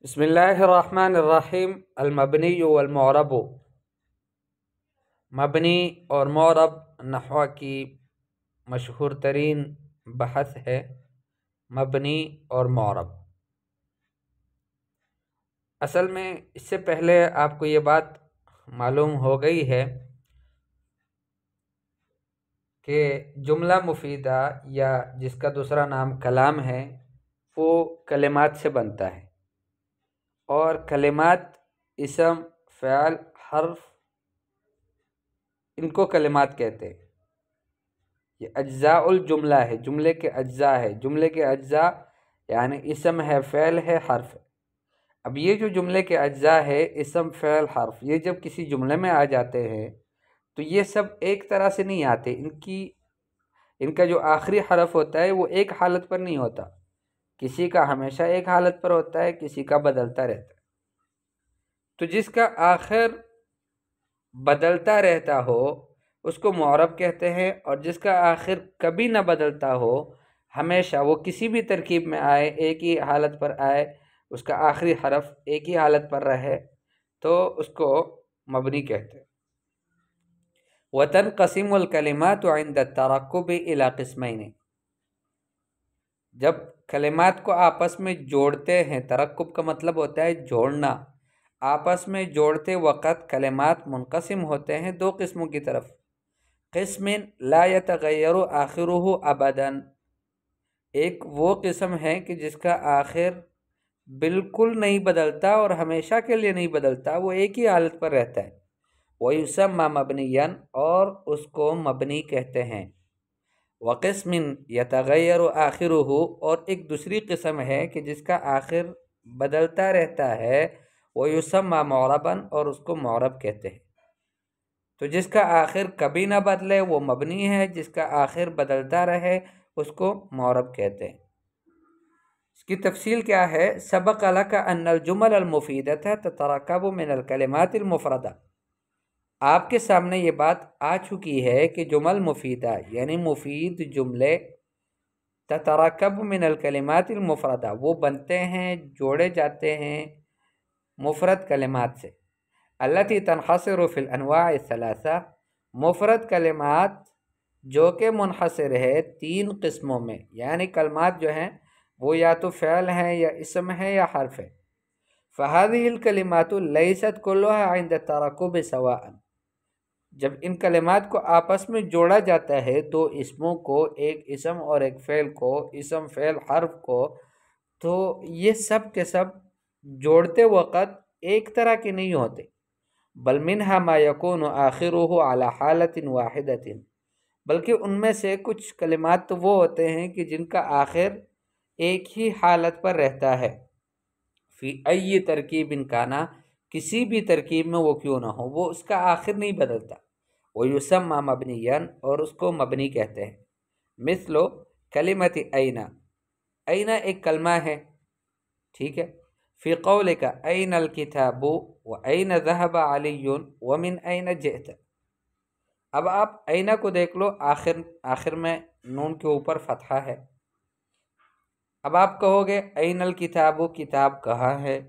بسم الله الرحمن الرحیم المبنی والمعرب۔ مبنی اور معرب نحو کی مشہور ترین بحث ہے۔ مبنی اور معرب، اصل میں اس سے پہلے آپ کو یہ بات معلوم ہو گئی ہے کہ جملہ مفیدہ یا جس کا دوسرا نام کلام ہے وہ کلمات سے بنتا ہے، اور کلمات اسم، فعل، حرف، ان کو کلمات کہتے ہیں۔ یہ اجزاء الجملہ ہے، جملے کے اجزاء ہے۔ جملے کے اجزاء یعنی اسم ہے، فعل ہے، حرف ہے۔ اب یہ جو جملے کے اجزاء ہے، اسم، فعل، حرف، یہ جب کسی جملے میں آ جاتے ہیں تو یہ سب ایک طرح سے نہیں آتے۔ ان کا جو آخری حرف ہوتا ہے وہ ایک حالت پر نہیں ہوتا، کسی کا ہمیشہ ایک حالت پر ہوتا ہے، کسی کا بدلتا رہتا ہے۔ تو جس کا آخر بدلتا رہتا ہو اس کو معرب کہتے ہیں، اور جس کا آخر کبھی نہ بدلتا ہو، ہمیشہ وہ کسی بھی ترکیب میں آئے، ایک ہی حالت پر آئے، اس کا آخری حرف ایک ہی حالت پر رہے، تو اس کو مبنی کہتے ہیں۔ وَتَنْقَسِمُ الْكَلِمَاتُ عِنْدَ التَّرَقُّبِ إِلَى قِسْمَيْنِ۔ جب کلمات کو آپس میں جوڑتے ہیں، ترقب کا مطلب ہوتا ہے جوڑنا، آپس میں جوڑتے وقت کلمات منقسم ہوتے ہیں دو قسموں کی طرف۔ قسم لا يتغیر آخرہ ابدا، ایک وہ قسم ہے کہ جس کا آخر بالکل نہیں بدلتا اور ہمیشہ کے لیے نہیں بدلتا، وہ ایک ہی حالت پر رہتا ہے۔ وَيُسَمَّى مَبْنِيًا، اور اس کو مبنی کہتے ہیں۔ وقسم یتغیر آخرہ، اور ایک دوسری قسم ہے کہ جس کا آخر بدلتا رہتا ہے، وَيُسَمَّى مُعْرَبًا، اور اس کو معرب کہتے ہیں۔ تو جس کا آخر کبھی نہ بدلے وہ مبنی ہے، جس کا آخر بدلتا رہے اس کو معرب کہتے ہیں۔ اس کی تفصیل کیا ہے؟ سبق لک ان الجمل المفیدۃ تترکب من الکلمات المفردہ، آپ کے سامنے یہ بات آ چکی ہے کہ جمل مفیدہ یعنی مفید جملے، تترکب من الکلمات المفردہ، وہ بنتے ہیں، جوڑے جاتے ہیں مفرد کلمات سے۔ التي تنحصر في الانواع الثلاثہ، مفرد کلمات جو کہ منحصر ہے تین قسموں میں، یعنی کلمات جو ہیں وہ یا تو فعل ہیں یا اسم ہے یا حرف ہے۔ فهذه الكلمات ليست كلها عند التركب سواء، جب ان کلمات کو آپس میں جوڑا جاتا ہے دو اسموں کو، ایک اسم اور ایک فعل کو، اسم، فعل، حرف کو، تو یہ سب کے سب جوڑتے وقت ایک طرح کے نہیں ہوتے۔ بل منها ما يكون آخره على حالة واحدة، بلکہ ان میں سے کچھ کلمات تو وہ ہوتے ہیں کہ جن کا آخر ایک ہی حالت پر رہتا ہے۔ فی ای ترکیب کانا، کسی بھی ترکیب میں وہ کیوں نہ ہو، وہ اس کا آخر نہیں بدلتا۔ ویسمى مبنیا، اور اس کو مبنی کہتے ہیں۔ مثل کلمت این، این ایک کلمہ ہے، ٹھیک ہے۔ فی قولک این الکتاب وَأَيْنَ ذَهَبَ عَلِيٌّ وَمِنْ أَيْنَ جِئْتَ، اب آپ اینہ کو دیکھ لو، آخر میں نون کے اوپر فتحہ ہے۔ اب آپ کہو گے این الکتاب، کتاب کہاں ہے؟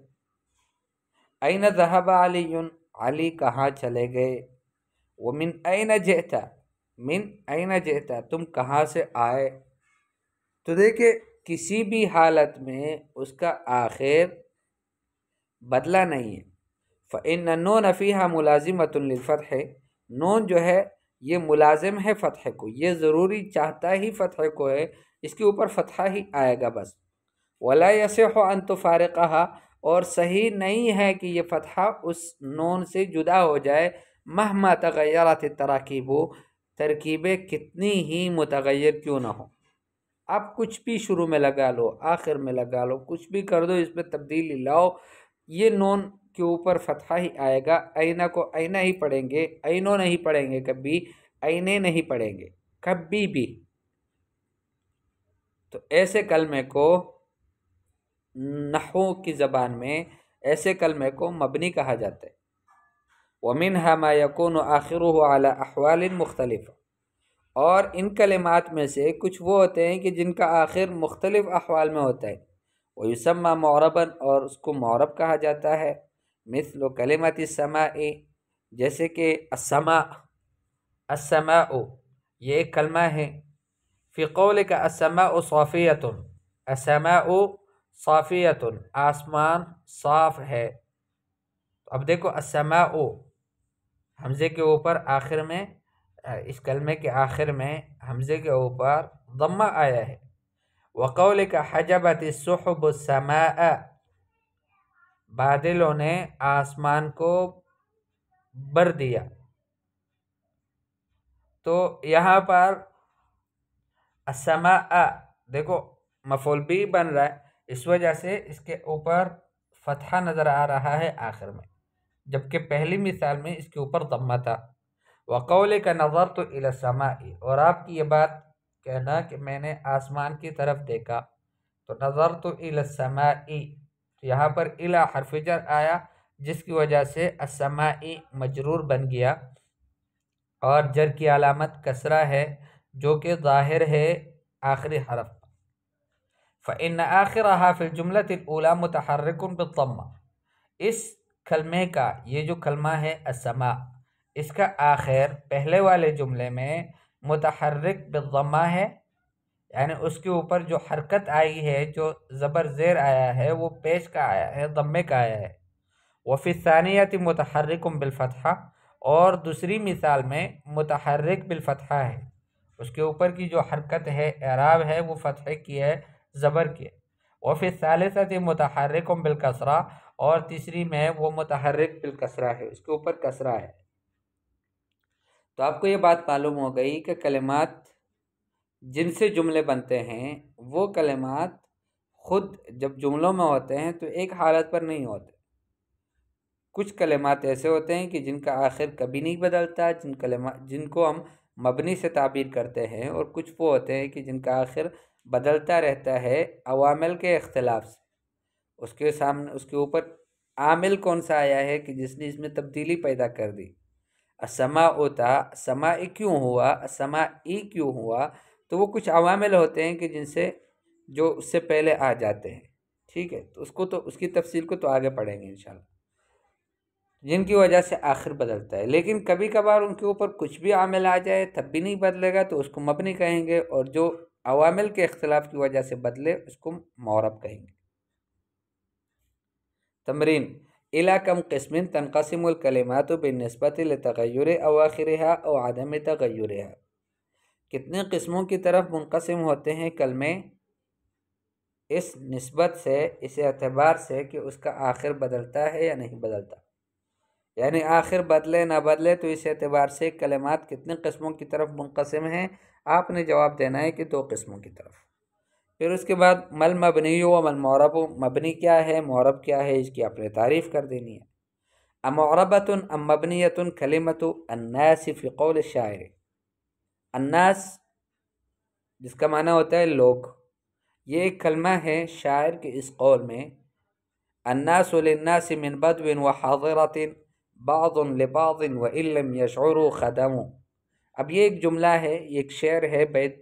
این ذهب علی، علی کہاں چلے گئے؟ وَمِنْ أَيْنَ جِئْتَ، من این جئت، تم کہاں سے آئے؟ تو دیکھیں کسی بھی حالت میں اس کا آخر بدلا نہیں ہے۔ فإن النون فيها ملازمۃ للفتح، نون جو ہے یہ ملازم ہے فتح کو، یہ ضروری چاہتا ہی فتح کو ہے، اس کے اوپر فتحہ ہی آئے گا بس۔ ولا يصح ان تفارقها، اور صحیح نہیں ہے کہ یہ فتحہ اس نون سے جدا ہو جائے، مہما تغیرت التراکیب، ترکیبیں کتنی ہی متغیر کیوں نہ ہو۔ آپ کچھ بھی شروع میں لگا لو، آخر میں لگا لو، کچھ بھی کر دو، اس میں تبدیلی لاؤ، یہ نون کے اوپر فتحہ ہی آئے گا۔ اینہ کو اینہ ہی پڑھیں گے، اینو نہیں پڑھیں گے کبھی، اینے نہیں پڑھیں گے کبھی بھی۔ تو ایسے کلمے کو نحو کی زبان میں ایسے کلمے کو مبنی کہا جاتا ہے۔ وَمِنْهَا مَا يَكُونُ آخِرُهُ عَلَى أَحْوَالٍ مُخْتَلِفَةٍ، اور ان کلمات میں سے کچھ وہ ہوتے ہیں کہ جن کا آخر مختلف احوال میں ہوتا ہے۔ ویسمى معربا اور اس کو معرب کہا جاتا ہے، مثل کلمۃ السماء جیسے کہ السماء، السماء یہ ایک کلمہ ہے، فی قولک السماء صافیۃ، السماء صافیۃ آسمان صاف ہے۔ اب دیکھو السماء حمزے کے اوپر آخر میں، اس کلمے کے آخر میں حمزے کے اوپر ضمہ آیا ہے۔ وقولک حجبت السحب السماء، بادلوں نے آسمان کو بر دیا، تو یہاں پر السماء دیکھو مفعول بھی بن رہا ہے، اس وجہ سے اس کے اوپر فتحہ نظر آ رہا ہے آخر میں، جبکہ پہلی مثال میں اس کے اوپر ضمہ تھا۔ وقولک نظرت الی السماء، اور آپ کی یہ بات کہنا کہ میں نے آسمان کی طرف دیکھا، تو نظرت الی السماء، یہاں پر الی حرف جر آیا جس کی وجہ سے السماء مجرور بن گیا، اور جر کی علامت کسرہ ہے جو کہ ظاہر ہے آخری حرف۔ فإن آخرها في الجملة الأولى متحرك بالضمہ، اس کلمے کا یہ جو کلمہ ہے السماء، اس کا آخر پہلے والے جملے میں متحرک بالضمہ ہے، یعنی اس کے اوپر جو حرکت آئی ہے، جو زبر زیر آیا ہے، وہ پیش کا آیا ہے، ضمے کا آیا ہے۔ وفی الثانیۃ متحرک بالفتحہ، اور دوسری مثال میں متحرک بالفتحہ ہے، اس کے اوپر کی جو حرکت ہے، اعراب ہے، وہ فتحے کی ہے، زبر کی ہے۔ وفی الثالثۃ متحرک بالکسرہ، اور تیسری میں وہ متحرک بالکسرہ ہے، اس کے اوپر کسرہ ہے۔ تو آپ کو یہ بات معلوم ہو گئی کہ کلمات جن سے جملے بنتے ہیں وہ کلمات خود جب جملوں میں ہوتے ہیں تو ایک حالت پر نہیں ہوتے، کچھ کلمات ایسے ہوتے ہیں کہ جن کا آخر کبھی نہیں بدلتا، جن کو ہم مبنی سے تعبیر کرتے ہیں، اور کچھ وہ ہوتے ہیں کہ جن کا آخر بدلتا رہتا ہے عوامل کے اختلاف سے، اس کے اوپر عامل کون سا آیا ہے کہ جس نے اس میں تبدیلی پیدا کر دی۔ السماء تھا، السماء کیوں ہوا، السماء کیوں ہوا، تو وہ کچھ عوامل ہوتے ہیں کہ جن سے جو اس سے پہلے آ جاتے ہیں، ٹھیک ہے، تو اس کی تفصیل کو تو آگے پڑھیں گے انشاءاللہ، جن کی وجہ سے آخر بدلتا ہے۔ لیکن کبھی کبھار ان کے اوپر کچھ بھی عامل آ جائے تب بھی نہیں بدلے گا تو اس کو مبنی کہیں گے، اور جو عوامل کے اختلاف کی وجہ سے بدلے اس کو معرب کہیں گے۔ تمرین الی کم قسم تنقسم الکلمات بالنسبت لتغیر اواخرها او عدم تغیرها، کتنے قسموں کی طرف منقسم ہوتے ہیں کلمے اس نسبت سے، اس اعتبار سے کہ اس کا آخر بدلتا ہے یا نہیں بدلتا، یعنی آخر بدلے نہ بدلے، تو اس اعتبار سے کلمات کتنے قسموں کی طرف منقسم ہیں، آپ نے جواب دینا ہے کہ 2 قسموں کی طرف۔ پھر اس کے بعد مل مبنی و مل معرب، مبنی کیا ہے، معرب کیا ہے، اس کی آپ نے تعریف کر دینی ہے۔ امعربۃ ام مبنیۃ کلمۃ الناس فی قول الشاعر، الناس جس کا معنی ہوتا ہے لوگ، یہ ایک کلمہ ہے شاعر کے اس قول میں، الناس للناس من بدو وحاضرۃ بعض لبعض وان لم یشعروا خدموا۔ اب یہ ایک جملہ ہے، یہ ایک شعر ہے، بیت،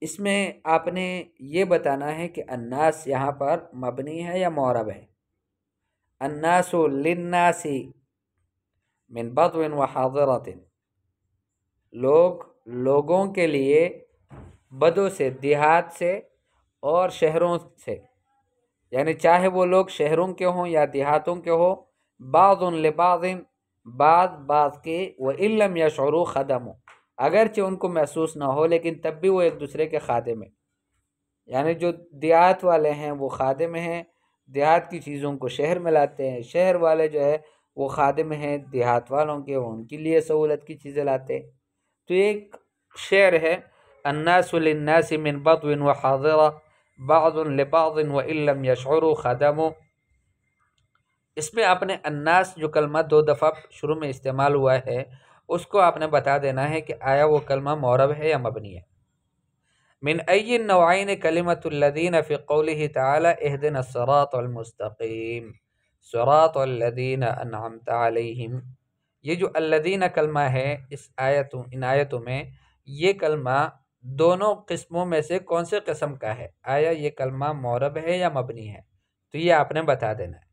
اس میں آپ نے یہ بتانا ہے کہ الناس یہاں پر مبنی ہے یا معرب ہے۔ الناس للناس من بدو وحاضرۃ، لوگوں کے لیے بدو سے، دیہات سے اور شہروں سے، یعنی چاہے وہ لوگ شہروں کے ہوں یا دیہاتوں کے ہوں، بعض لبعض، بعض کے، وَإِن لَمْ يَشْعُرُوا خَدَمُوا، اگرچہ ان کو محسوس نہ ہو لیکن تب بھی وہ ایک دوسرے کے خادم ہیں، یعنی جو دیہات والے ہیں وہ خادم ہیں، دیہات کی چیزوں کو شہر میں لاتے ہیں، شہر والے جو ہے وہ خادم ہیں دیہات والوں کے، ان کے لیے سہولت کی چیزیں لاتے ہیں۔ تو ایک شعر ہے، الناس للناس من بدو وحاضرہ بعض لبعض وان لم یشعروا خدموا، اس میں آپ نے الناس جو کلمہ 2 دفعہ شروع میں استعمال ہوا ہے اس کو آپ نے بتا دینا ہے کہ آیا وہ کلمہ معرب ہے یا مبنی ہے۔ من ای النوعین کلمۃ الذین فی قولہ تعالی اہدنا الصراط المستقیم صراط الذین انعمت علیہم، یہ جو الذین کلمہ ہے ان آیتوں میں، یہ کلمہ دونوں قسموں میں سے کون سے قسم کا ہے؟ آیا یہ کلمہ معرب ہے یا مبنی ہے؟ تو یہ آپ نے بتا دینا ہے۔